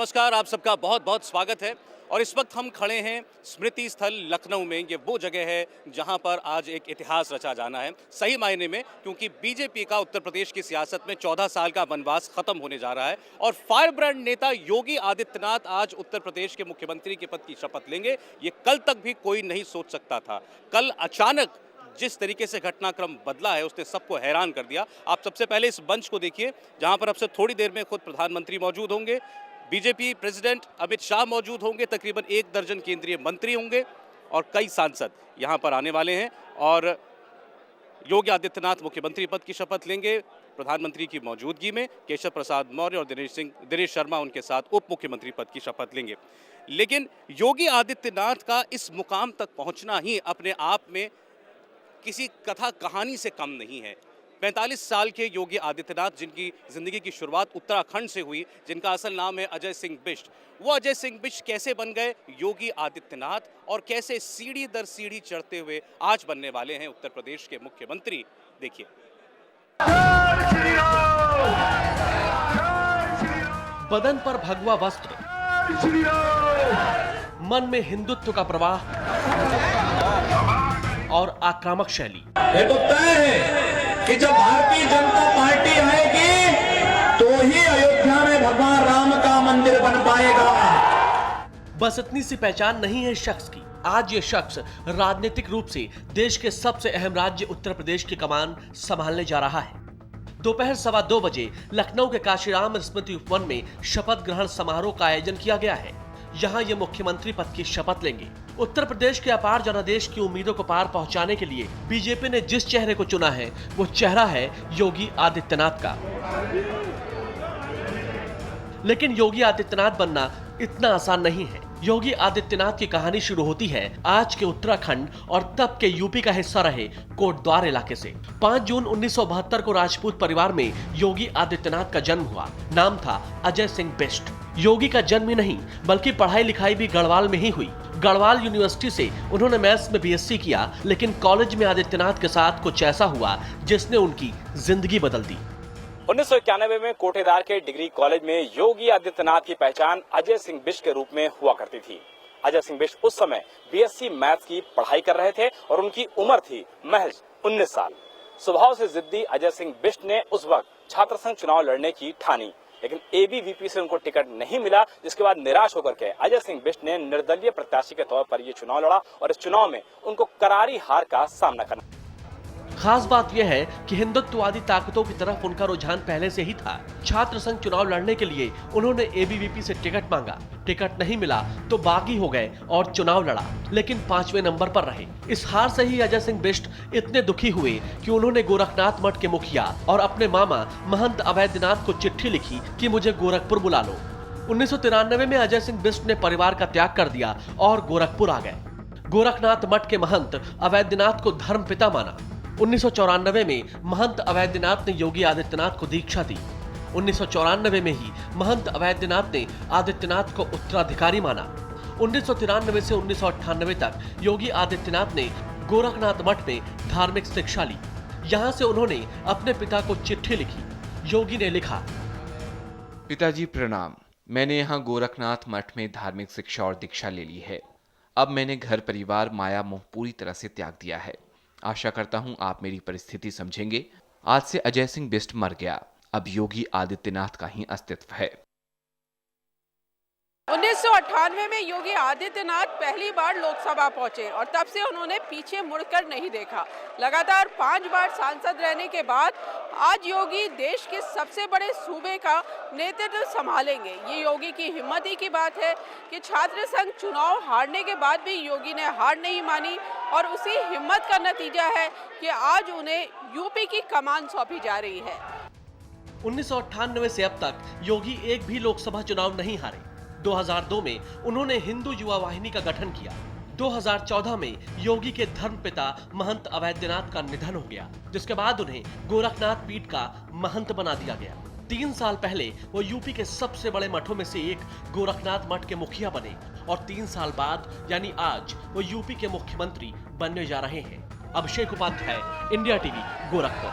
नमस्कार, आप सबका बहुत बहुत स्वागत है। और इस वक्त हम खड़े हैं स्मृति स्थल लखनऊ में। ये वो जगह है जहां पर आज एक इतिहास रचा जाना है, सही मायने में, क्योंकि बीजेपी का उत्तर प्रदेश की सियासत में 14 साल का वनवास खत्म होने जा रहा है और फायर ब्रांड नेता योगी आदित्यनाथ आज उत्तर प्रदेश के मुख्यमंत्री के पद की शपथ लेंगे। ये कल तक भी कोई नहीं सोच सकता था। कल अचानक जिस तरीके से घटनाक्रम बदला है उसने सबको हैरान कर दिया। आप सबसे पहले इस मंच को देखिए जहां पर अब से थोड़ी देर में खुद प्रधानमंत्री मौजूद होंगे, बीजेपी प्रेसिडेंट अमित शाह मौजूद होंगे, तकरीबन 1 दर्जन केंद्रीय मंत्री होंगे और कई सांसद यहां पर आने वाले हैं। और योगी आदित्यनाथ मुख्यमंत्री पद की शपथ लेंगे प्रधानमंत्री की मौजूदगी में। केशव प्रसाद मौर्य और दिनेश शर्मा उनके साथ उप मुख्यमंत्री पद की शपथ लेंगे। लेकिन योगी आदित्यनाथ का इस मुकाम तक पहुंचना ही अपने आप में किसी कथा कहानी से कम नहीं है। 45 साल के योगी आदित्यनाथ, जिनकी जिंदगी की शुरुआत उत्तराखंड से हुई, जिनका असल नाम है अजय सिंह बिष्ट, वो अजय सिंह बिष्ट कैसे बन गए योगी आदित्यनाथ और कैसे सीढ़ी दर सीढ़ी चढ़ते हुए आज बनने वाले हैं उत्तर प्रदेश के मुख्यमंत्री, देखिए। बदन पर भगवा वस्त्र, मन में हिंदुत्व का प्रवाह और आक्रामक शैली। ये तो तय है कि जब भारतीय जनता पार्टी आएगी तो ही अयोध्या में भगवान राम का मंदिर बन पाएगा। बस इतनी सी पहचान नहीं है इस शख्स की। आज ये शख्स राजनीतिक रूप से देश के सबसे अहम राज्य उत्तर प्रदेश की कमान संभालने जा रहा है। दोपहर 2:15 बजे लखनऊ के काशीराम स्मृति उपवन में शपथ ग्रहण समारोह का आयोजन किया गया है। यहाँ ये मुख्यमंत्री पद की शपथ लेंगे। उत्तर प्रदेश के अपार जनादेश की उम्मीदों को पार पहुंचाने के लिए बीजेपी ने जिस चेहरे को चुना है वो चेहरा है योगी आदित्यनाथ का। लेकिन योगी आदित्यनाथ बनना इतना आसान नहीं है। योगी आदित्यनाथ की कहानी शुरू होती है आज के उत्तराखंड और तब के यूपी का हिस्सा रहे कोटद्वार इलाके से। 5 जून 1972 को राजपूत परिवार में योगी आदित्यनाथ का जन्म हुआ। नाम था अजय सिंह बिष्ट। योगी का जन्म ही नहीं बल्कि पढ़ाई लिखाई भी गढ़वाल में ही हुई। गढ़वाल यूनिवर्सिटी से उन्होंने मैथ्स में बीएससी किया, लेकिन कॉलेज में आदित्यनाथ के साथ कुछ ऐसा हुआ जिसने उनकी जिंदगी बदल दी। 1991 में कोटेदार के डिग्री कॉलेज में योगी आदित्यनाथ की पहचान अजय सिंह बिष्ट के रूप में हुआ करती थी। अजय सिंह बिष्ट उस समय बीएससी मैथ्स की पढ़ाई कर रहे थे और उनकी उम्र थी महज 19 साल। स्वभाव से जिद्दी अजय सिंह बिष्ट ने उस वक्त छात्र संघ चुनाव लड़ने की ठानी, लेकिन एबीवीपी से उनको टिकट नहीं मिला, जिसके बाद निराश होकर के अजय सिंह बिष्ट ने निर्दलीय प्रत्याशी के तौर पर ये चुनाव लड़ा और इस चुनाव में उनको करारी हार का सामना करना। खास बात यह है कि हिंदुत्ववादी ताकतों की तरफ उनका रुझान पहले से ही था। छात्र संघ चुनाव लड़ने के लिए उन्होंने एबीवीपी से टिकट मांगा, टिकट नहीं मिला तो बागी हो गए और चुनाव लड़ा, लेकिन 5वें नंबर पर रहे। इस हार से ही अजय सिंह बिष्ट इतने दुखी हुए कि उन्होंने गोरखनाथ मठ के मुखिया और अपने मामा महंत अवैधनाथ को चिट्ठी लिखी कि मुझे गोरखपुर बुला लो। 1993 में अजय सिंह बिष्ट ने परिवार का त्याग कर दिया और गोरखपुर आ गए। गोरखनाथ मठ के महंत अवैधनाथ को धर्म पिता माना। 1994 में महंत अवैधनाथ ने योगी आदित्यनाथ को दीक्षा दी। 1994 में ही महंत अवैधनाथ ने आदित्यनाथ को उत्तराधिकारी माना। 1993 से 1998 तक योगी आदित्यनाथ ने गोरखनाथ मठ में धार्मिक शिक्षा ली। यहाँ से उन्होंने अपने पिता को चिट्ठी लिखी। योगी ने लिखा, पिताजी प्रणाम, मैंने यहाँ गोरखनाथ मठ में धार्मिक शिक्षा और दीक्षा ले ली है। अब मैंने घर परिवार माया मोह पूरी तरह से त्याग दिया है। आशा करता हूं आप मेरी परिस्थिति समझेंगे। आज से अजय सिंह बिष्ट मर गया, अब योगी आदित्यनाथ का ही अस्तित्व है। 1998 में योगी आदित्यनाथ पहली बार लोकसभा पहुंचे और तब से उन्होंने पीछे मुड़कर नहीं देखा। लगातार 5 बार सांसद रहने के बाद आज योगी देश के सबसे बड़े सूबे का नेतृत्व संभालेंगे। ये योगी की हिम्मत ही की बात है कि छात्र संघ चुनाव हारने के बाद भी योगी ने हार नहीं मानी और उसी हिम्मत का नतीजा है कि आज उन्हें यूपी की कमान सौंपी जा रही है। 1998 से अब तक योगी एक भी लोकसभा चुनाव नहीं हारे। 2002 में उन्होंने हिंदू युवा वाहिनी का गठन किया। 2014 में योगी के धर्मपिता महंत अवैधनाथ का निधन हो गया, जिसके बाद उन्हें गोरखनाथ पीठ का महंत बना दिया गया। 3 साल पहले वो यूपी के सबसे बड़े मठों में से एक गोरखनाथ मठ के मुखिया बने और 3 साल बाद यानी आज वो यूपी के मुख्यमंत्री बनने जा रहे हैं। अभिषेक उपाध्याय, इंडिया टीवी, गोरखपुर।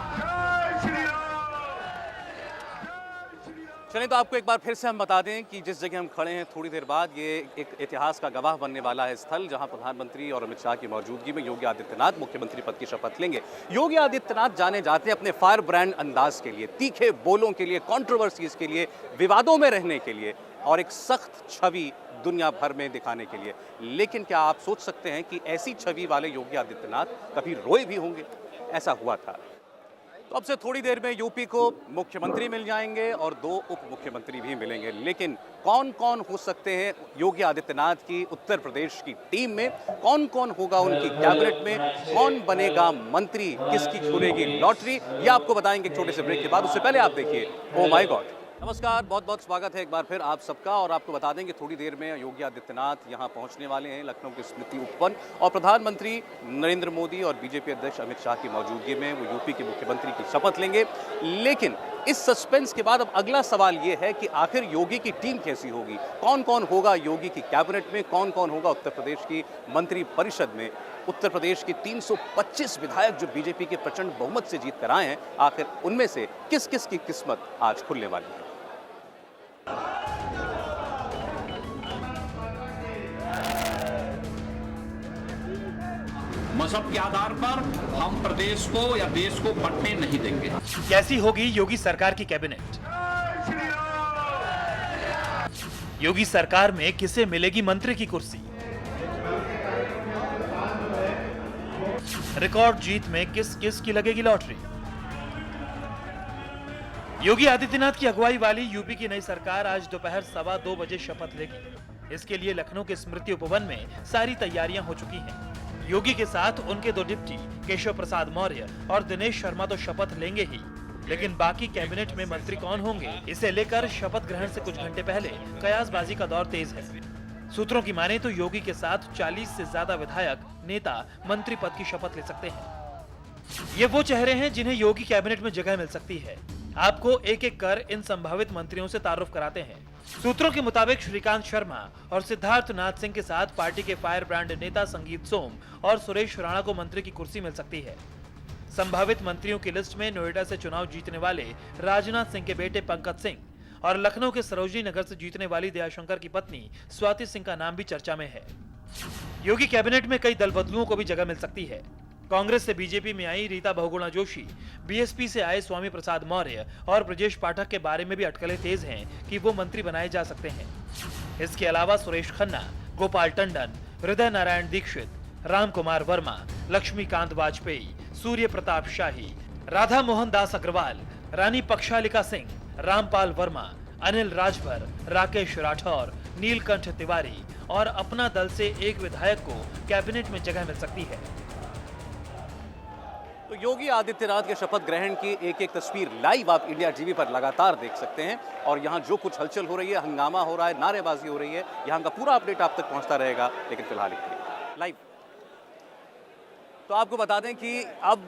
चलें तो आपको एक बार फिर से हम बता दें कि जिस जगह हम खड़े हैं थोड़ी देर बाद ये एक इतिहास का गवाह बनने वाला है स्थल, जहां प्रधानमंत्री और अमित शाह की मौजूदगी में योगी आदित्यनाथ मुख्यमंत्री पद की शपथ लेंगे। योगी आदित्यनाथ जाने जाते हैं अपने फायर ब्रांड अंदाज के लिए, तीखे बोलों के लिए, कंट्रोवर्सीज के लिए, विवादों में रहने के लिए और एक सख्त छवि दुनिया भर में दिखाने के लिए। लेकिन क्या आप सोच सकते हैं कि ऐसी छवि वाले योगी आदित्यनाथ कभी रोए भी होंगे? ऐसा हुआ था। तो अब से थोड़ी देर में यूपी को मुख्यमंत्री मिल जाएंगे और 2 उप मुख्यमंत्री भी मिलेंगे। लेकिन कौन कौन हो सकते हैं योगी आदित्यनाथ की उत्तर प्रदेश की टीम में, कौन कौन होगा उनकी कैबिनेट में, कौन बनेगा मंत्री, किसकी खुलेगी लॉटरी, ये आपको बताएंगे एक छोटे से ब्रेक के बाद। उससे पहले आप देखिए ओ माय गॉड। नमस्कार, बहुत बहुत स्वागत है एक बार फिर आप सबका। और आपको बता दें कि थोड़ी देर में योगी आदित्यनाथ यहां पहुंचने वाले हैं लखनऊ के स्मृति उपवन, और प्रधानमंत्री नरेंद्र मोदी और बीजेपी अध्यक्ष अमित शाह की मौजूदगी में वो यूपी के मुख्यमंत्री की शपथ लेंगे। लेकिन इस सस्पेंस के बाद अब अगला सवाल ये है कि आखिर योगी की टीम कैसी होगी, कौन कौन होगा योगी की कैबिनेट में, कौन कौन होगा उत्तर प्रदेश की मंत्री परिषद में। उत्तर प्रदेश के 325 विधायक जो बीजेपी के प्रचंड बहुमत से जीत कर आए हैं, आखिर उनमें से किस किस की किस्मत आज खुलने वाली है। मजहब के आधार पर हम प्रदेश को या देश को बंटने नहीं देंगे। कैसी होगी योगी सरकार की कैबिनेट? योगी सरकार में किसे मिलेगी मंत्री की कुर्सी? रिकॉर्ड जीत में किस किस की लगेगी लॉटरी? योगी आदित्यनाथ की अगुवाई वाली यूपी की नई सरकार आज दोपहर 2:15 बजे शपथ लेगी। इसके लिए लखनऊ के स्मृति उपवन में सारी तैयारियां हो चुकी हैं। योगी के साथ उनके 2 डिप्टी केशव प्रसाद मौर्य और दिनेश शर्मा तो शपथ लेंगे ही, लेकिन बाकी कैबिनेट में मंत्री कौन होंगे, इसे लेकर शपथ ग्रहण से कुछ घंटे पहले कयासबाजी का दौर तेज है। सूत्रों की माने तो योगी के साथ 40 से ज्यादा विधायक, नेता मंत्री पद की शपथ ले सकते हैं। ये वो चेहरे हैं जिन्हें योगी कैबिनेट में जगह मिल सकती है। आपको एक एक कर इन संभावित मंत्रियों से तारुफ कराते हैं। सूत्रों के मुताबिक श्रीकांत शर्मा और सिद्धार्थ नाथ सिंह के साथ पार्टी के फायर ब्रांड नेता संगीत सोम और सुरेश राणा को मंत्री की कुर्सी मिल सकती है। संभावित मंत्रियों की लिस्ट में नोएडा से चुनाव जीतने वाले राजनाथ सिंह के बेटे पंकज सिंह और लखनऊ के सरोजनी नगर से जीतने वाली दयाशंकर की पत्नी स्वाति सिंह का नाम भी चर्चा में है। योगी कैबिनेट में कई दल बदलुओं को भी जगह मिल सकती है। कांग्रेस से बीजेपी में आई रीता बहुगुणा जोशी, बीएसपी से आए स्वामी प्रसाद मौर्य और ब्रजेश पाठक के बारे में भी अटकलें तेज हैं कि वो मंत्री बनाए जा सकते हैं। इसके अलावा सुरेश खन्ना, गोपाल टंडन, हृदय नारायण दीक्षित, राम कुमार वर्मा, लक्ष्मीकांत वाजपेयी, सूर्य प्रताप शाही, राधा मोहन दास अग्रवाल, रानी पक्षालिका सिंह, रामपाल वर्मा, अनिल राजभर, राकेश राठौर, नीलकंठ तिवारी और अपना दल से एक विधायक को कैबिनेट में जगह मिल सकती है। तो योगी आदित्यनाथ के शपथ ग्रहण की एक एक तस्वीर लाइव आप इंडिया टीवी पर लगातार देख सकते हैं। और यहाँ जो कुछ हलचल हो रही है, हंगामा हो रहा है, नारेबाजी हो रही है, यहाँ का पूरा अपडेट आप तक पहुँचता रहेगा। लेकिन फिलहाल लाइव तो आपको बता दें कि अब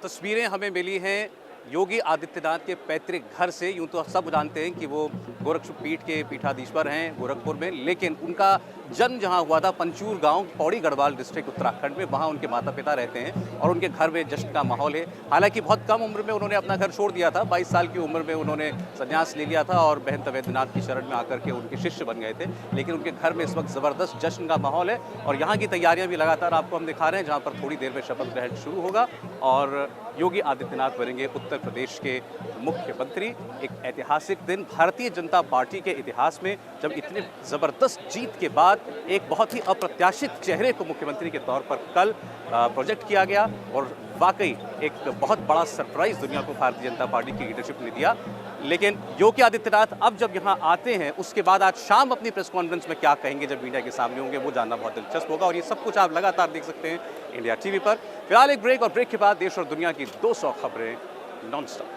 तस्वीरें हमें मिली हैं योगी आदित्यनाथ के पैतृक घर से। यूं तो सब जानते हैं कि वो गोरखपीठ के पीठाधीश्वर हैं गोरखपुर में, लेकिन उनका जन्म जहां हुआ था पंचूर गांव, पौड़ी गढ़वाल डिस्ट्रिक्ट उत्तराखंड में, वहां उनके माता पिता रहते हैं और उनके घर में जश्न का माहौल है। हालांकि बहुत कम उम्र में उन्होंने अपना घर छोड़ दिया था, 22 साल की उम्र में उन्होंने संन्यास ले लिया था और महंत वैद्यनाथ की शरण में आकर के उनके शिष्य बन गए थे। लेकिन उनके घर में इस वक्त ज़बरदस्त जश्न का माहौल है और यहाँ की तैयारियाँ भी लगातार आपको हम दिखा रहे हैं, जहाँ पर थोड़ी देर में शपथ ग्रहण शुरू होगा और योगी आदित्यनाथ बनेंगे उत्तर प्रदेश के मुख्यमंत्री। एक ऐतिहासिक दिन भारतीय जनता पार्टी के इतिहास में, जब इतने ज़बरदस्त जीत के बाद एक बहुत ही अप्रत्याशित चेहरे को मुख्यमंत्री के तौर पर कल प्रोजेक्ट किया गया और वाकई एक बहुत बड़ा सरप्राइज दुनिया को भारतीय जनता पार्टी की लीडरशिप ने दिया। लेकिन योगी आदित्यनाथ अब जब यहाँ आते हैं, उसके बाद आज शाम अपनी प्रेस कॉन्फ्रेंस में क्या कहेंगे जब मीडिया के सामने होंगे, वो जानना बहुत दिलचस्प होगा। और ये सब कुछ आप लगातार देख सकते हैं इंडिया टीवी पर। फिलहाल एक ब्रेक, और ब्रेक के बाद देश और दुनिया की 200 खबरें नॉन स्टॉप।